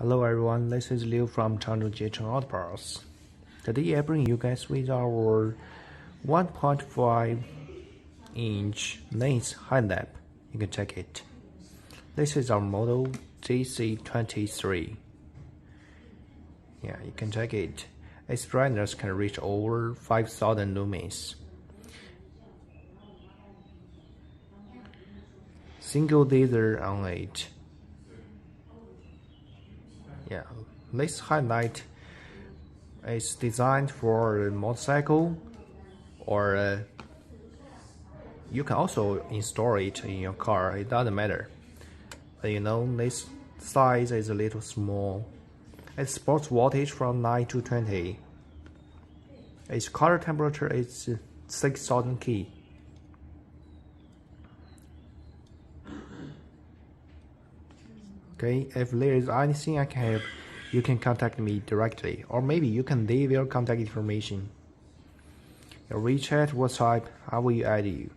Hello everyone, this is Liu from Changzhou Jiecheng Auto Parts. Today I bring you guys with our 1.5 inch lens headlamp. You can check it. This is our model GC23. Yeah, you can check it. Its brightness can reach over 5,000 lumens. Single laser on it. Yeah, this headlight is designed for a motorcycle, or you can also install it in your car. It doesn't matter. But you know, this size is a little small. It supports voltage from 9 to 20. Its color temperature is 6,000 K. Okay, if there is anything I can help, you can contact me directly, or maybe you can leave your contact information. Your WeChat, WhatsApp, I will add you.